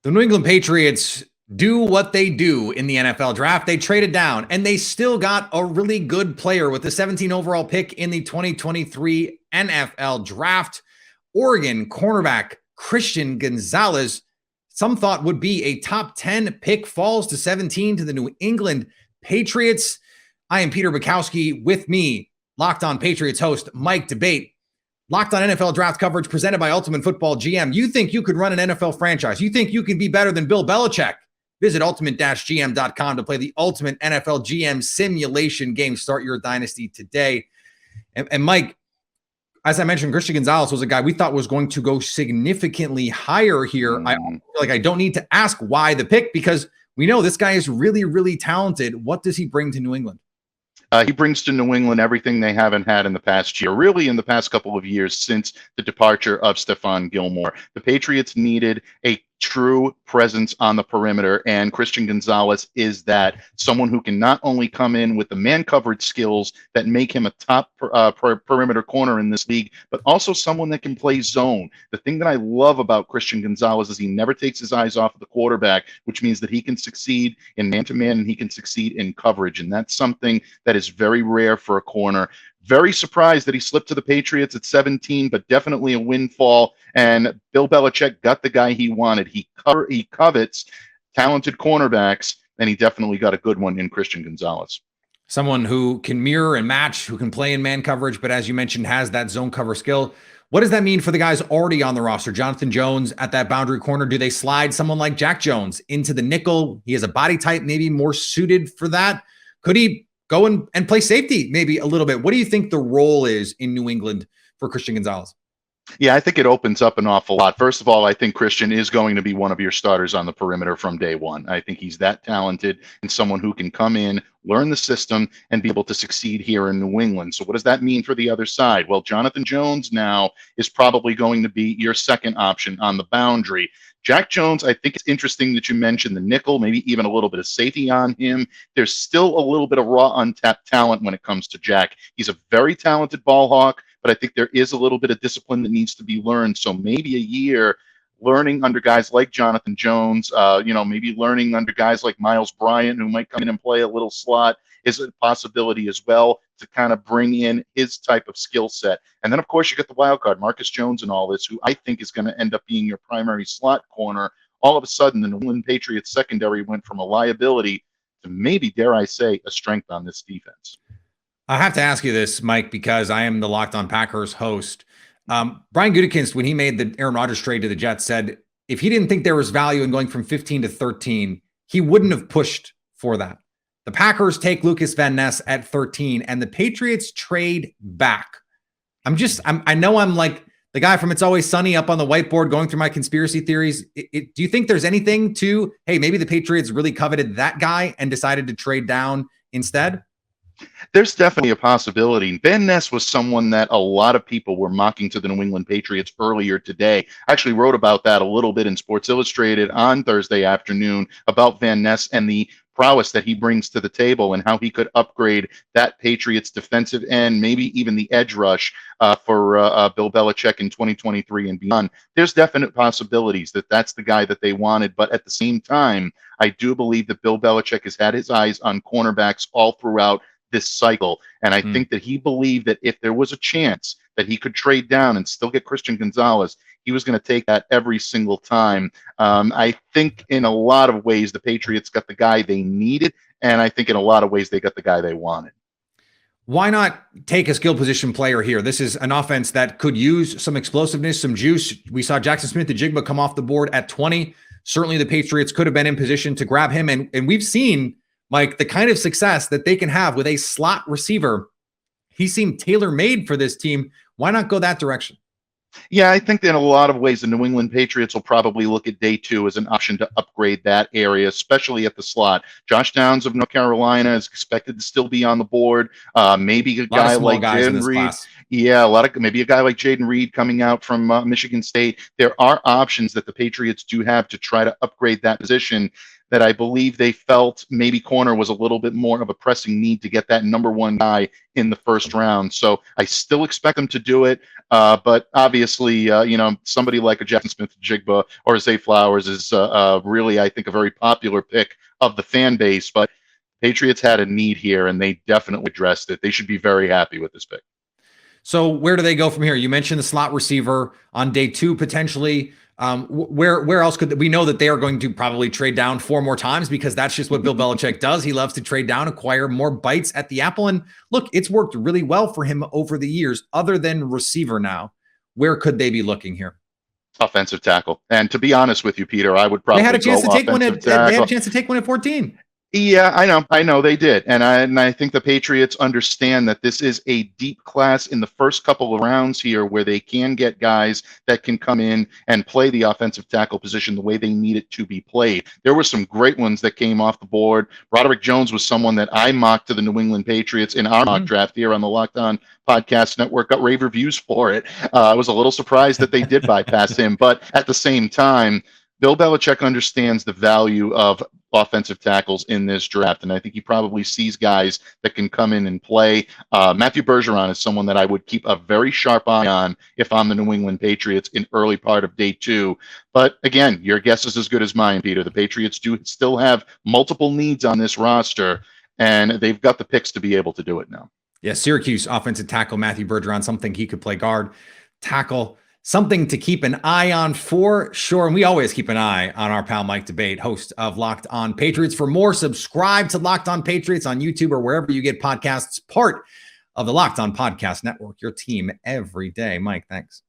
The New England Patriots do what they do in the NFL draft. They traded down and they still got a really good player with the 17 overall pick in the 2023 NFL draft. Oregon cornerback Christian Gonzalez, some thought would be a top 10 pick, falls to 17 to the New England Patriots. I am Peter Bukowski. With me, Locked On Patriots host Mike Debate. Locked On NFL draft coverage presented by Ultimate Football GM. You think you could run an NFL franchise? You think you can be better than Bill Belichick? Visit ultimate-gm.com to play the ultimate NFL GM simulation game. Start your dynasty today. And Mike, as I mentioned, Christian Gonzalez was a guy we thought was going to go significantly higher here. I feel like I don't need to ask why the pick, because we know this guy is really, really talented. What does he bring to New England? He brings to New England everything they haven't had in the past year, really in the past couple of years since the departure of Stephon Gilmore. The Patriots needed a true presence on the perimeter, and Christian Gonzalez is that. Someone who can not only come in with the man coverage skills that make him a top perimeter corner in this league, but also someone that can play zone. The thing that I love about Christian Gonzalez is he never takes his eyes off of the quarterback, which means that he can succeed in man-to-man and he can succeed in coverage, and that's something that is very rare for a corner. Very surprised that he slipped to the Patriots at 17, but definitely a windfall. And Bill Belichick got the guy he wanted. He covets talented cornerbacks, and he definitely got a good one in Christian Gonzalez. Someone who can mirror and match, who can play in man coverage, but as you mentioned, has that zone cover skill. What does that mean for the guys already on the roster? Jonathan Jones at that boundary corner. Do they slide someone like Jack Jones into the nickel? He has a body type maybe more suited for that. Could he go and play safety maybe a little bit? What do you think the role is in New England for Christian Gonzalez? Yeah, I think it opens up an awful lot. First of all, I think Christian is going to be one of your starters on the perimeter from day one. I think he's that talented and someone who can come in, learn the system, and be able to succeed here in New England. So what does that mean for the other side? Well, Jonathan Jones now is probably going to be your second option on the boundary. Jack Jones, I think it's interesting that you mentioned the nickel, maybe even a little bit of safety on him. There's still a little bit of raw, untapped talent when it comes to Jack. He's a very talented ball hawk, but I think there is a little bit of discipline that needs to be learned. So maybe a year learning under guys like Jonathan Jones, maybe learning under guys like Miles Bryant, who might come in and play a little slot, is a possibility as well to kind of bring in his type of skill set. And then, of course, you get the wild card, Marcus Jones and all this, who I think is going to end up being your primary slot corner. All of a sudden, the New England Patriots secondary went from a liability to maybe, dare I say, a strength on this defense. I have to ask you this, Mike, because I am the Locked On Packers host. Brian Gutekunst, when he made the Aaron Rodgers trade to the Jets, said if he didn't think there was value in going from 15 to 13, he wouldn't have pushed for that. The Packers take Lucas Van Ness at 13, and the Patriots trade back. I know I'm like the guy from It's Always Sunny up on the whiteboard going through my conspiracy theories. Do you think there's anything to, hey, maybe the Patriots really coveted that guy and decided to trade down instead? There's definitely a possibility. Van Ness was someone that a lot of people were mocking to the New England Patriots earlier today. I actually wrote about that a little bit in Sports Illustrated on Thursday afternoon about Van Ness and the prowess that he brings to the table and how he could upgrade that Patriots defensive end, maybe even the edge rush for Bill Belichick in 2023 and beyond. There's definite possibilities that that's the guy that they wanted. But at the same time, I do believe that Bill Belichick has had his eyes on cornerbacks all throughout this cycle. And I think that he believed that if there was a chance that he could trade down and still get Christian Gonzalez, he was going to take that every single time. I think in a lot of ways, the Patriots got the guy they needed. And I think in a lot of ways, they got the guy they wanted. Why not take a skill position player here? This is an offense that could use some explosiveness, some juice. We saw Jackson Smith-Njigba come off the board at 20. Certainly the Patriots could have been in position to grab him. And we've seen, Mike, the kind of success that they can have with a slot receiver. He seemed tailor-made for this team. Why not go that direction? Yeah, I think that in a lot of ways, the New England Patriots will probably look at day two as an option to upgrade that area, especially at the slot. Josh Downs of North Carolina is expected to still be on the board. Maybe a guy like Jaden Reed. Yeah, maybe a guy like Jaden Reed coming out from Michigan State. There are options that the Patriots do have to try to upgrade that position. that I believe they felt maybe corner was a little bit more of a pressing need to get that number one guy in the first round. So I still expect them to do it. But obviously, somebody like a Jackson Smith-Jigba or Zay Flowers is really, I think, a very popular pick of the fan base. But Patriots had a need here, and they definitely addressed it. They should be very happy with this pick. So where do they go from here? You mentioned the slot receiver on day 2, potentially. Where else could we know that they are going to probably trade down 4 more times, because that's just what Bill Belichick does. He loves to trade down, acquire more bites at the apple. And look, it's worked really well for him over the years. Other than receiver now, where could they be looking here? Offensive tackle. And to be honest with you, Peter, I would probably They had a chance to take one at they had a chance to take one at 14. Yeah, I know they did. And I think the Patriots understand that this is a deep class in the first couple of rounds here, where they can get guys that can come in and play the offensive tackle position the way they need it to be played. There were some great ones that came off the board. Broderick Jones was someone that I mocked to the New England Patriots in our mock draft here on the Locked On Podcast Network. Got rave reviews for it. I was a little surprised that they did bypass him, but at the same time, Bill Belichick understands the value of offensive tackles in this draft, and I think he probably sees guys that can come in and play. Matthew Bergeron is someone that I would keep a very sharp eye on if I'm the New England Patriots in early part of day 2. But again, your guess is as good as mine, Peter. The Patriots do still have multiple needs on this roster, and they've got the picks to be able to do it now. Yeah, Syracuse offensive tackle Matthew Bergeron, something he could play guard, tackle. Something to keep an eye on for sure. And we always keep an eye on our pal Mike Debate, host of Locked On Patriots. For more, subscribe to Locked On Patriots on YouTube or wherever you get podcasts, part of the Locked On Podcast Network, your team every day. Mike, thanks.